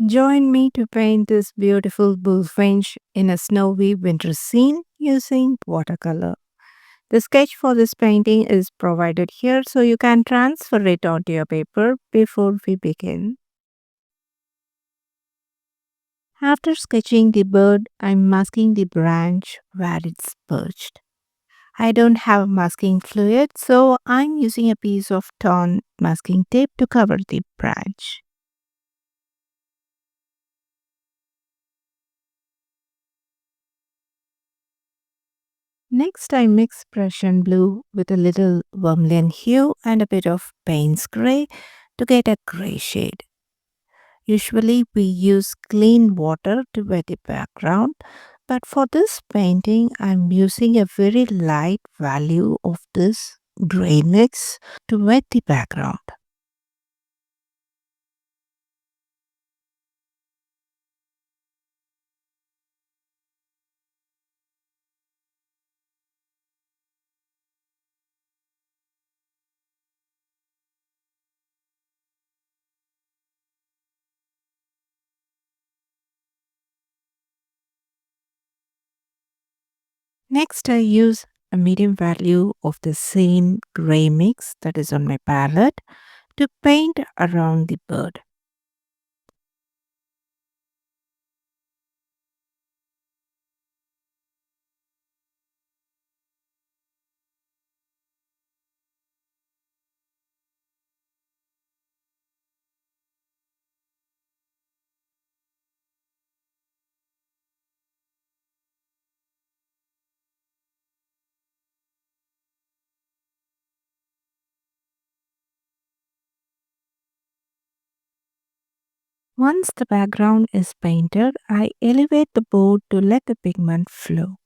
Join me to paint this beautiful bullfinch in a snowy winter scene using watercolor. The sketch for this painting is provided here so you can transfer it onto your paper before we begin. After sketching the bird, I'm masking the branch where it's perched. I don't have masking fluid, so I'm using a piece of torn masking tape to cover the branch. Next, I mix Prussian blue with a little vermilion hue and a bit of Payne's gray to get a gray shade. Usually, we use clean water to wet the background, but for this painting, I'm using a very light value of this gray mix to wet the background. Next, I use a medium value of the same gray mix that is on my palette to paint around the bird. Once the background is painted, I elevate the board to let the pigment flow.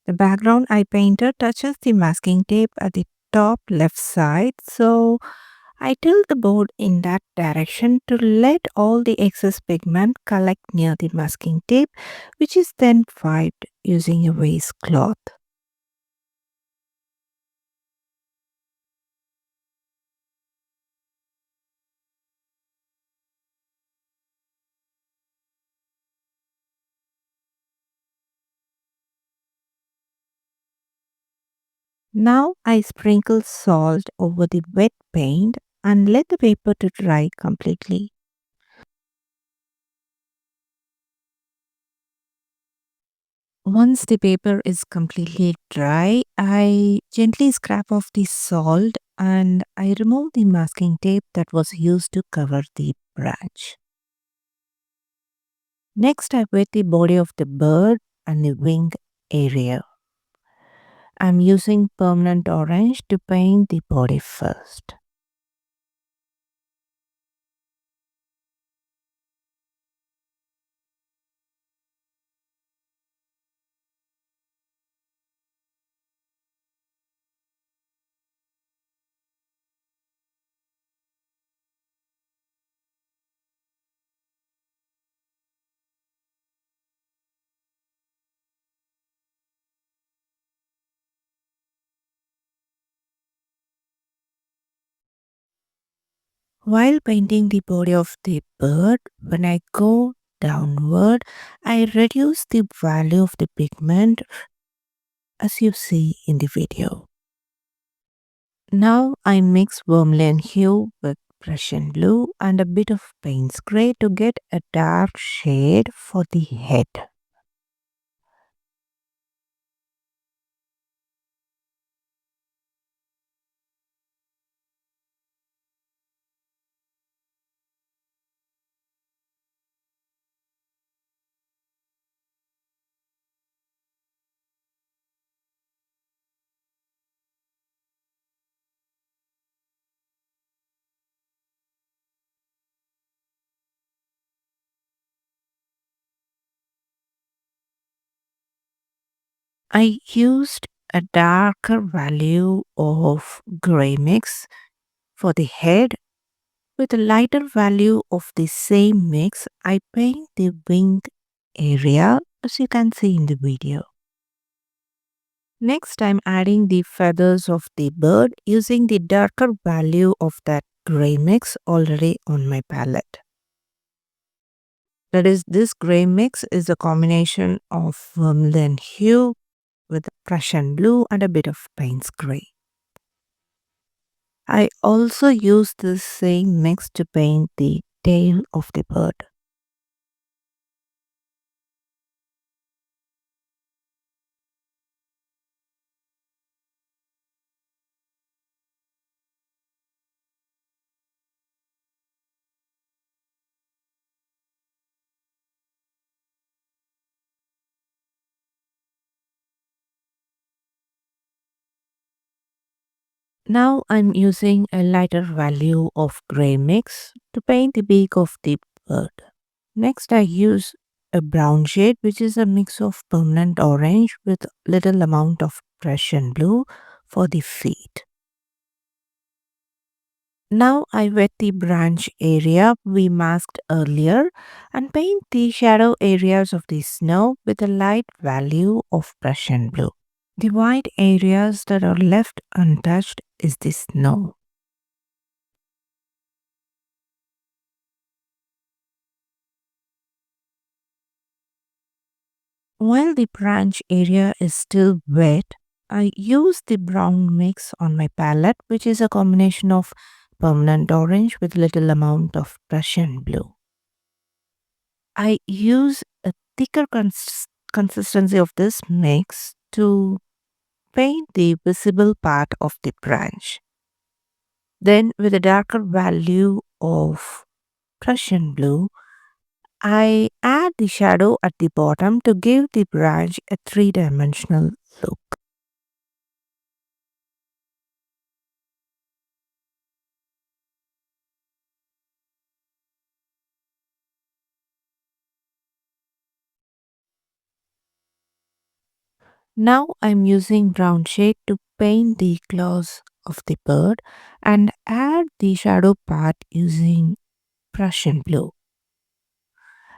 The background I painted touches the masking tape at the top left side, so I tilt the board in that direction to let all the excess pigment collect near the masking tape, which is then wiped using a waistcloth. Now I sprinkle salt over the wet paint and let the paper to dry completely. Once the paper is completely dry, I gently scrape off the salt and I remove the masking tape that was used to cover the branch. Next, I wet the body of the bird and the wing area. I'm using permanent orange to paint the body first. While painting the body of the bird, when I go downward, I reduce the value of the pigment as you see in the video. Now I mix vermilion hue with Prussian blue and a bit of Payne's gray to get a dark shade for the head. I used a darker value of gray mix for the head. With a lighter value of the same mix, I paint the wing area as you can see in the video. Next, I'm adding the feathers of the bird using the darker value of that gray mix already on my palette. That is, this gray mix is a combination of vermilion hue with Prussian blue and a bit of Payne's gray. I also use this same mix to paint the tail of the bird. Now I'm using a lighter value of gray mix to paint the beak of the bird. Next I use a brown shade which is a mix of permanent orange with little amount of Prussian blue for the feet. Now I wet the branch area we masked earlier and paint the shadow areas of the snow with a light value of Prussian blue. The white areas that are left untouched is the snow. While the branch area is still wet, I use the brown mix on my palette, which is a combination of permanent orange with little amount of Prussian blue. I use a thicker consistency of this mix to paint the visible part of the branch. Then with a darker value of Prussian blue, I add the shadow at the bottom to give the branch a three-dimensional look. Now I'm using brown shade to paint the claws of the bird and add the shadow part using Prussian blue.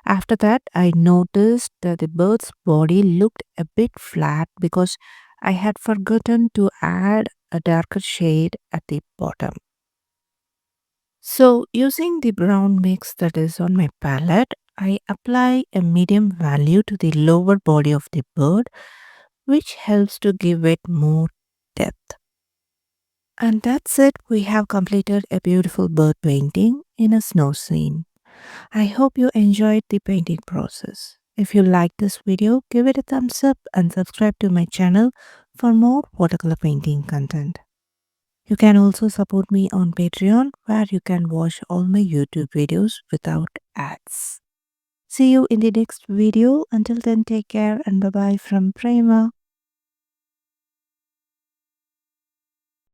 After that, I noticed that the bird's body looked a bit flat because I had forgotten to add a darker shade at the bottom. So, using the brown mix that is on my palette, I apply a medium value to the lower body of the bird, which helps to give it more depth. And that's it. We have completed a beautiful bird painting in a snow scene. I hope you enjoyed the painting process. If you liked this video, give it a thumbs up and subscribe to my channel for more watercolor painting content. You can also support me on Patreon where you can watch all my YouTube videos without ads. See you in the next video. Until then, take care and bye bye from Prema.